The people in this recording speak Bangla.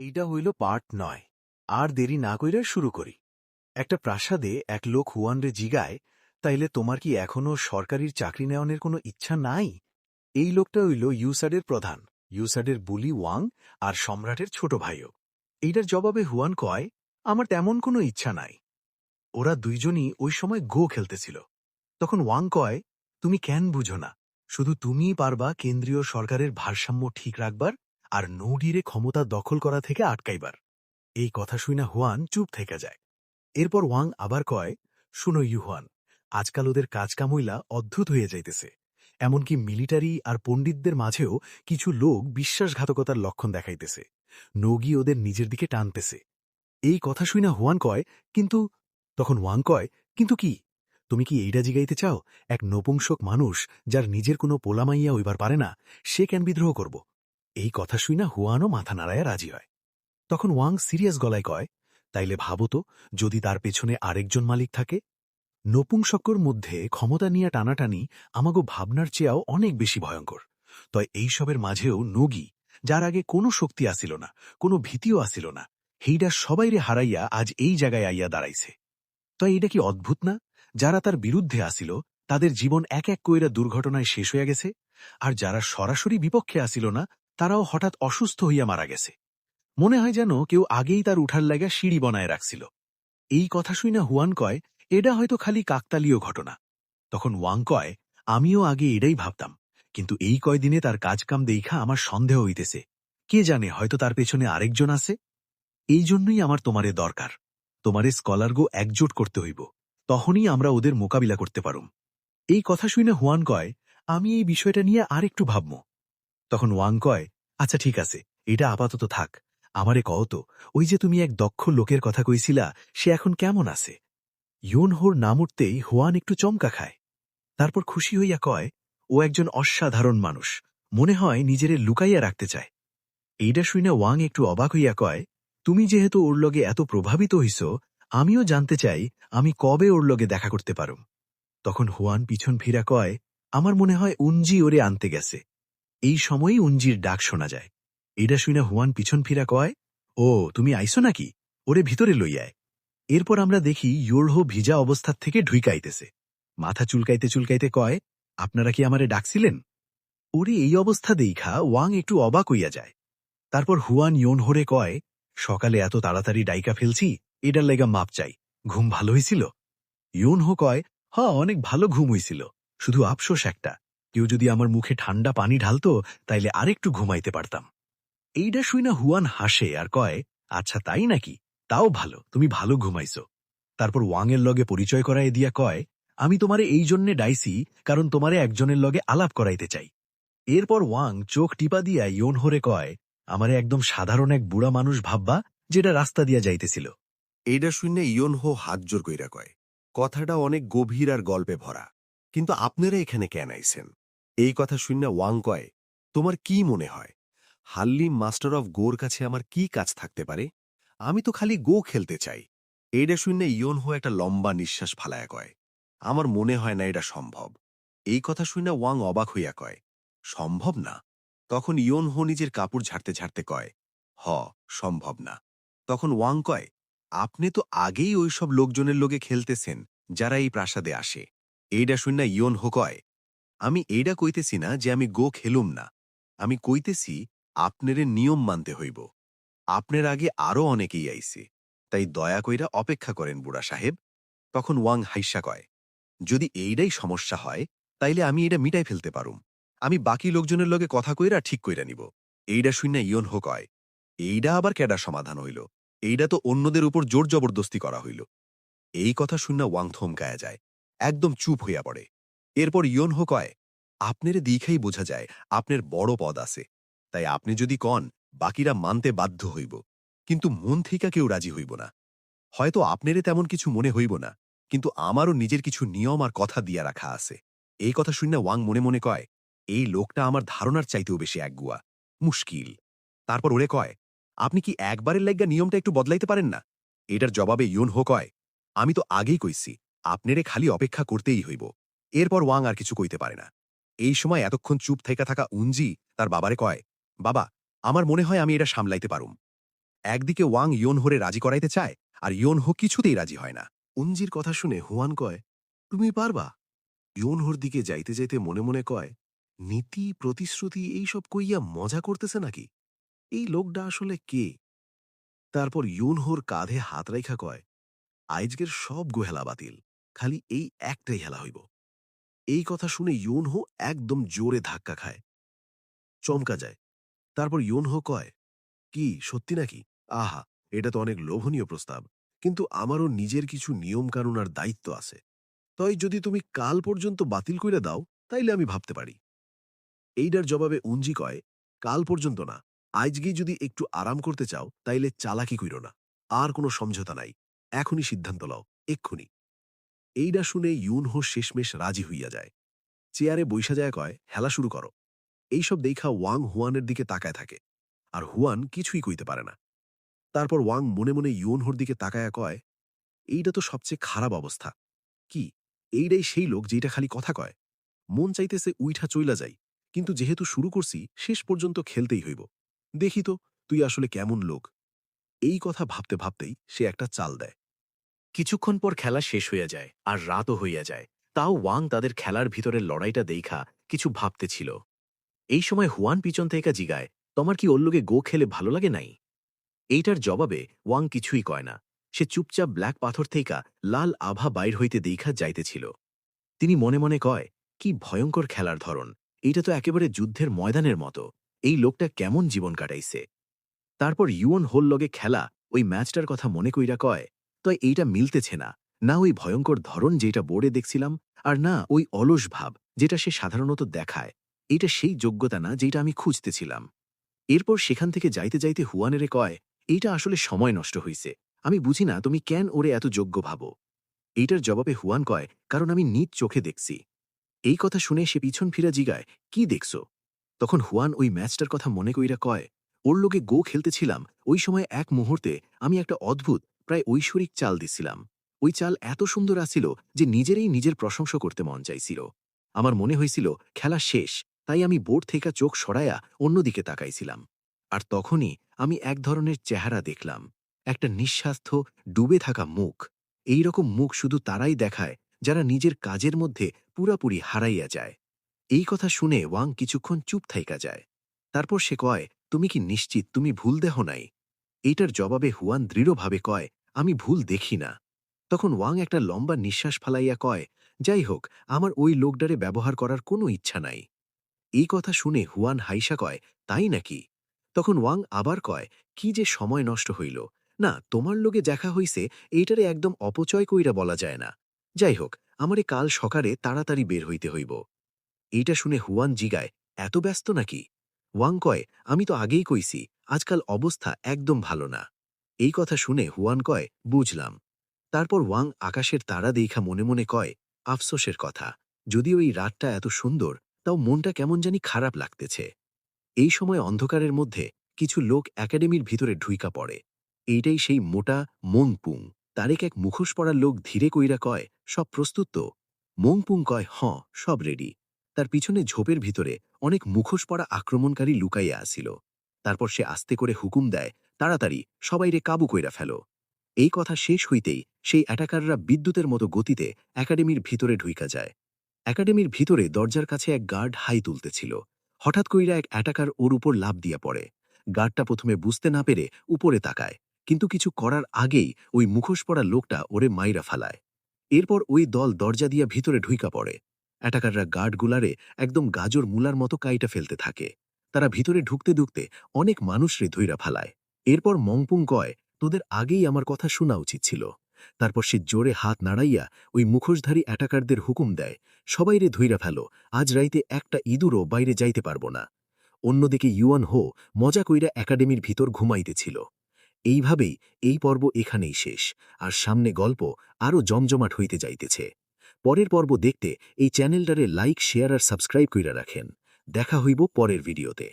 এইটা হইল পার্ট ৯। আর দেরি না কইরা শুরু করি। একটা প্রাসাদে এক লোক হুয়ানরে জিগায়, তাইলে তোমার কি এখনো সরকারির চাকরি নেওয়ানোর কোনো ইচ্ছা নাই? এই লোকটা হইল ইউসাডের প্রধান, ইউসাডের বুলি ওয়াং আর সম্রাটের ছোট ভাইও। এইটার জবাবে হুয়ান কয়, আমার তেমন কোনো ইচ্ছা নাই। ওরা দুইজনই ওই সময় গো খেলতেছিল। তখন ওয়াং কয়, তুমি কেন বুঝো না? শুধু তুমিই পারবা কেন্দ্রীয় সরকারের ভারসাম্য ঠিক রাখবার আর নৌডিরে ক্ষমতা দখল করা থেকে আটকাইবার। এই কথা শুইনা হুয়ান চুপ থেকে যায়। এরপর ওয়াং আবার কয়, শুনো ইউহান, আজকাল ওদের কাজকামইলা অদ্ভুত হয়ে যাইতেছে। এমনকি মিলিটারি আর পণ্ডিতদের মাঝেও কিছু লোক বিশ্বাসঘাতকতার লক্ষণ দেখাইতেছে। নগি ওদের নিজের দিকে টানতেছে। এই কথা শুইনা হুয়ান কয়, কিন্তু তখন ওয়াং কয়, কিন্তু কি? তুমি কি এইটা জিগাইতে চাও এক নপুংসক মানুষ যার নিজের কোনো পোলামাইয়া হইবার পারে না, সে কেন বিদ্রোহ করব? এই কথা শুইনা হুয়ানও মাথা নাড়ায়া রাজি হয়। তখন ওয়াং সিরিয়াস গলায় কয়, তাইলে ভাবো তো, যদি তার পেছনে আরেকজন মালিক থাকে? নপুংসকর মধ্যে ক্ষমতা নিয়ে টানাটানি আমাগো ভাবনার চেয়েও অনেক বেশি ভয়ঙ্কর। তয় এইসবের মাঝেও নগি, যার আগে কোনো শক্তি আসিল না, কোনো ভীতিও আসিল না, হেইডা সবাইরে হারাইয়া আজ এই জায়গায় আইয়া দাঁড়াইছে। তয় এটা কি অদ্ভুত না? যারা তার বিরুদ্ধে আসিল, তাদের জীবন এক এক কইরা দুর্ঘটনায় শেষ হইয়া গেছে, আর যারা সরাসরি বিপক্ষে আসিল না, তারাও হঠাৎ অসুস্থ হইয়া মারা গেছে। মনে হয় যেন কেউ আগেই তার উঠার লাগা সিঁড়ি বনায় রাখছিল। এই কথা শুই না হুয়ান কয়, এটা হয়তো খালি কাকতালীয় ঘটনা। তখন ওয়াং কয়, আমিও আগে এটাই ভাবতাম, কিন্তু এই কয়দিনে তার কাজকাম দেইখা আমার সন্দেহ হইতেছে। কে জানে, হয়তো তার পেছনে আরেকজন আছে। এই জন্যই আমার তোমারে দরকার। তোমারে স্কলারগো একজোট করতে হইব, তখনই আমরা ওদের মোকাবিলা করতে পারুম। এই কথা শুনে হুয়ান কয়, আমি এই বিষয়টা নিয়ে আরেকটু ভাবব। তখন ওয়াং কয়, আচ্ছা ঠিক আছে, এটা আপাতত থাক। আমারে কও তো, ওই যে তুমি এক দক্ষ লোকের কথা কইছিলা, সে এখন কেমন আছে? ইউনহোর নাম উঠতেই হুয়ান একটু চমকা খায়। তারপর খুশি হইয়া কয়, ও একজন অসাধারণ মানুষ, মনে হয় নিজেরে লুকাইয়া রাখতে চায়। এইটা শুনে ওয়াং একটু অবাক হইয়া কয়, তুমি যেহেতু ওর লগে এত প্রভাবিত হইছ, আমিও জানতে চাই আমি কবে ওর লগে দেখা করতে পারুম। তখন হুয়ান পিছন ফিরা কয়, আমার মনে হয় উঞ্জি ওরে আনতে গেছে। এই সময়ই উঞ্জির ডাক শোনা যায়। এটা শুনে হুয়ান পিছন ফিরা কয়, ও তুমি আইসো নাকি? ওরে ভিতরে লইয়ায়। এরপর আমরা দেখি ইয়োরহো ভিজা অবস্থার থেকে ঢুইকাইতেছে। মাথা চুলকাইতে চুলকাইতে কয়, আপনারা কি আমারে ডাকছিলেন? ওরে এই অবস্থা দেইখা ওয়াং একটু অবাক হইয়া যায়। তারপর হুয়ান ইয়োনহোরে কয়, সকালে এত তাড়াতাড়ি ডাইকা ফেলছি, এটার লেগা মাপ চাই। ঘুম ভালো হইছিল? ইয়োনহো কয়, অনেক ভালো ঘুম হইছিল। শুধু আফসোস একটা, কেউ যদি আমার মুখে ঠান্ডা পানি ঢালতো, তাইলে আরেকটু ঘুমাইতে পারতাম। এইটা শুইনা হুয়ান হাসে আর কয়, আচ্ছা তাই নাকি? তাও ভালো, তুমি ভালো ঘুমাইছো। তারপর ওয়াংয়ের লগে পরিচয় করায় দিয়া কয়, আমি তোমারে এই জন্যে ডাইছি, কারণ তোমারে একজনের লগে আলাপ করাইতে চাই। এরপর ওয়াং চোখ টিপা দিয়া ইয়োনহোরে কয়, আমারে একদম সাধারণ এক বুড়া মানুষ ভাববা, যেটা রাস্তা দিয়া যাইতেছিল। এইটা শুনে ইয়নহো হাত জোর কইরা কয়, কথাটা অনেক গভীর আর গল্পে ভরা, কিন্তু আপনারা এখানে কেন আইছেন? এই কথা শুনে ওয়াং কয়, তোমার কি মনে হয় হাল্লিম মাস্টার অফ গোর কাছে আমার কি কাজ থাকতে পারে? আমি তো খালি গো খেলতে চাই। এইটা শুনে ইয়নহো একটা লম্বা নিঃশ্বাস ফালায়া কয়, আমার মনে হয় না এটা সম্ভব। এই কথা শুনে ওয়াং অবাক হইয়া কয়, সম্ভব না? তখন ইয়নহো নিজের কাপড় ঝাড়তে ঝাড়তে কয়, হ, সম্ভব না। তখন ওয়াং কয়, আপনি তো আগেই ওইসব লোকজনের লোকে খেলতেছেন যারা এই প্রাসাদে আসে। এইডা শুননা ইয়নহো কয়, আমি এইডা কইতেছি না যে আমি গো খেলুম না, আমি কইতেছি আপনারে নিয়ম মানতে হইব। আপনার আগে আরও অনেকেই আইছে, তাই দয়া কইরা অপেক্ষা করেন বুড়া সাহেব। তখন ওয়াং হাইসা কয়, যদি এইডাই সমস্যা হয়, তাইলে আমি এটা মিটাই ফেলতে পারুম। আমি বাকি লোকজনের লগে কথা কইরা ঠিক কইরা নিব। এইডা শুননা ইয়নহো কয়, এইডা আবার কেডা সমাধান হইল? এইডা তো অন্যদের উপর জোর জবরদস্তি করা হইল। এই কথা শুননা ওয়াং থমকায়া যায়, একদম চুপ হইয়া পড়ে। এরপর ইয়নহো কয়, আপনারে দিখাই বোঝা যায় আপনার বড় পদ আছে, তাই আপনি যদি কন, বাকিরা মানতে বাধ্য হইব, কিন্তু মন থিকা কেউ রাজি হইব না। হয়তো আপনারে তেমন কিছু মনে হইব না, কিন্তু আমারও নিজের কিছু নিয়ম আর কথা দিয়া রাখা আছে। এই কথা শুনে ওয়াং মনে মনে কয়, এই লোকটা আমার ধারণার চাইতেও বেশি একগুয়া, মুশকিল। তারপর ওরে কয়, আপনি কি একবারের লাইগা নিয়মটা একটু বদলাইতে পারেন না? এটার জবাবে ইয়নহো কয়, আমি তো আগেই কইছি, আপনারে খালি অপেক্ষা করতেই হইব। এরপর ওয়াং আর কিছু কইতে পারে না। এই সময় এতক্ষণ চুপ থাইকা থাকা উঞ্জি তার বাবারে কয়, বাবা, আমার মনে হয় আমি এটা সামলাইতে পারুম। একদিকে ওয়াং ইয়োনহোরে রাজি করাইতে চায়, আর ইয়োনহো কিছুতেই রাজি হয় না। উঞ্জির কথা শুনে হুয়ান কয়, তুমি পারবা? ইয়োনহোর দিকে যাইতে যাইতে মনে মনে কয়, নীতি প্রতিশ্রুতি এইসব কইয়া মজা করতেছে নাকি? এই লোকটা আসলে কে? তারপর ইয়োনহোর কাঁধে হাত রাইখা কয়, আইজকের সব গোহেলা বাতিল, খালি এই একটাই হেলা হইব। এই কথা শুনে ইয়োনহো একদম জোরে ধাক্কা খায়, চমকা যায়। তারপর ইয়োনহো কয়, কি সত্যি নাকি? আহা, এটা তো অনেক লোভনীয় প্রস্তাব, কিন্তু আমারও নিজের কিছু নিয়মকানুন আর দায়িত্ব আছে। তাই যদি তুমি কাল পর্যন্ত বাতিল কইরা দাও, তাইলে আমি ভাবতে পারি। এইটার জবাবে উঞ্জি কয়, কাল পর্যন্ত না, আজকেই যদি একটু আরাম করতে চাও তাইলে চালাকি কইরো না। আর কোনো সমঝোতা নাই, এখনই সিদ্ধান্ত লও, এক্ষুনি। এইটা শুনে ইউনহো শেষমেশ রাজি হইয়া যায়। চেয়ারে বইসা যায় কয়, হেলা শুরু করো। এইসব দেখা ওয়াং হুয়ানের দিকে তাকায় থাকে, আর হুয়ান কিছুই কইতে পারে না। তারপর ওয়াং মনে মনে ইউনহোর দিকে তাকায়া কয়, এইটা তো সবচেয়ে খারাপ অবস্থা। কি, এইটাই সেই লোক যেটা খালি কথা কয়? মন চাইতেছে উইঠা চইলা যাই, কিন্তু যেহেতু শুরু করছি শেষ পর্যন্ত খেলতেই হইব। দেখি তো তুই আসলে কেমন লোক। এই কথা ভাবতে ভাবতেই সে একটা চাল দেয়। কিছুক্ষণ পর খেলা শেষ হইয়া যায়, আর রাতও হইয়া যায়। তাও ওয়াং তাদের খেলার ভিতরের লড়াইটা দেইখা কিছু ভাবতে ছিল। এই সময় হুয়ান পিছন থেকে জিগায়, তোমার কি ওর লোকে গো খেলে ভালো লাগে নাই? এইটার জবাবে ওয়াং কিছুই কয় না। সে চুপচাপ ব্ল্যাক পাথর থেইকা লাল আভা বাইর হইতে দেইখা যাইতেছিল। তিনি মনে মনে কয়, কি ভয়ঙ্কর খেলার ধরন! এইটা তো একেবারে যুদ্ধের ময়দানের মতো। এই লোকটা কেমন জীবন কাটাইছে! তারপর ইউন হোল লগে খেলা ওই ম্যাচটার কথা মনে কইরা কয়, তো এইটা মিলতেছে না। না ওই ভয়ঙ্কর ধরন যেটা বোর্ডে দেখছিলাম, আর না ওই অলস ভাব যেটা সে সাধারণত দেখায়। এইটা সেই যোগ্যতা না যেটা আমি খুঁজতেছিলাম। এরপর সেখান থেকে যাইতে যাইতে হুয়ানেরে কয়, এইটা আসলে সময় নষ্ট হইছে। আমি বুঝি না তুমি কেন ওরে এত যোগ্য ভাবো। এইটার জবাবে হুয়ান কয়, কারণ আমি নিজ চোখে দেখছি। এই কথা শুনে সে পিছন ফিরা জিগায়, কি দেখছো? তখন হুয়ান ওই ম্যাচটার কথা মনে কইরা কয়, ওর লোকে গো খেলতেছিলাম, ওই সময় এক মুহূর্তে আমি একটা অদ্ভুত প্রায় ঐশ্বরিক চাল দিছিলাম। ওই চাল এত সুন্দর আছিল যে নিজেরই নিজের প্রশংসা করতে মন চাইছিল। আমার মনে হয়েছিল খেলা শেষ, তাই আমি বোর্ড থেকে চোখ সরাইয়া অন্যদিকে তাকাইছিলাম। আর তখনই আমি এক ধরনের চেহারা দেখলাম, একটা নিঃস্বাস্থ্য ডুবে থাকা মুখ। এই রকম মুখ শুধু তারাই দেখায় যারা নিজের কাজের মধ্যে পুরাপুরি হারাইয়া যায়। এই কথা শুনে ওয়াং কিছুক্ষণ চুপ থাইকা যায়। তারপর সে কয়, তুমি কি নিশ্চিত তুমি ভুল দেহ নাই? এইটার জবাবে হুয়ান দৃঢ়ভাবে কয়, আমি ভুল দেখি না। তখন ওয়াং একটা লম্বা নিঃশ্বাস ফালাইয়া কয়, যাই হোক, আমার ওই লোকডারে ব্যবহার করার কোনো ইচ্ছা নাই। এই কথা শুনে হুয়ান হাইসা কয়, তাই নাকি? তখন ওয়াং আবার কয়, কি যে সময় নষ্ট হইল। না, তোমার লোকে দেখা হইছে, এইটারে একদম অপচয় কইরা বলা যায় না। যাই হোক, আমারে কাল সকালে তাড়াতাড়ি বের হইতে হইব। এইটা শুনে হুয়ান জিগায়, এত ব্যস্ত নাকি? ওয়াং কয়, আমি তো আগেই কইছি, আজকাল অবস্থা একদম ভালো না। এই কথা শুনে হুয়ান কয়, বুঝলাম। তারপর ওয়াং আকাশের তারা দেইখা মনে মনে কয়, আফসোসের কথা, যদিও এই রাতটা এত সুন্দর, তাও মনটা কেমন জানি খারাপ লাগতেছে। এই সময় অন্ধকারের মধ্যে কিছু লোক একাডেমির ভিতরে ঢুইকা পড়ে। এইটাই সেই মোটা মোংপুং। তারেক এক মুখোশ পরা লোক ধীরে কইরা কয়, সব প্রস্তুত তো? মোংপুং কয়, সব রেডি। তার পিছনে ঝোপের ভিতরে অনেক মুখোশ পরা আক্রমণকারী লুকাইয়া আসিল। তারপর সে আস্তে করে হুকুম দেয়, তাড়াতাড়ি সবাইরে কাবু কইরা ফেলো। এই কথা শেষ হইতেই সেই অ্যাটাকাররা বিদ্যুতের মতো গতিতে একাডেমির ভিতরে ঢুইকা যায়। একাডেমির ভিতরে দরজার কাছে এক গার্ড হাই তুলতেছিল। হঠাৎ কইরা এক অ্যাটাকার ওর উপর লাফ দিয়া পড়ে। গার্ডটা প্রথমে বুঝতে না পেরে উপরে তাকায়, কিন্তু কিছু করার আগেই ওই মুখোশ পরা লোকটা ওরে মাইরা ফালায়। এরপর ওই দল দরজা দিয়া ভিতরে ঢুইকা পড়ে। অ্যাটাকাররা গার্ডগুলারে একদম গাজর মুলার মতো কাইটা ফেলতে থাকে। তারা ভিতরে ঢুকতে ঢুকতে অনেক মানুষরে ধইরা ফালায়। এরপর মংপুং কয়, তোদের আগেই আমার কথা শোনা উচিত ছিল। তারপর সে জোরে হাত নাড়াইয়া ওই মুখোশধারী অ্যাটাকারদের হুকুম দেয়, সবাইরে ধইরা ফেলো, আজ রাইতে একটা ইঁদুরও বাইরে যাইতে পারব না। অন্যদিকে ইউয়ান হো মজা কইরা একাডেমির ভিতর ঘুমাইতেছিল। এইভাবেই এই পর্ব এখানেই শেষ, আর সামনে গল্প আরও জমজমাট হইতে যাইতেছে। পরের পর্ব দেখতে এই চ্যানেলটারে লাইক, শেয়ার আর সাবস্ক্রাইব কইরা রাখেন। দেখা হইব পরের ভিডিওতে।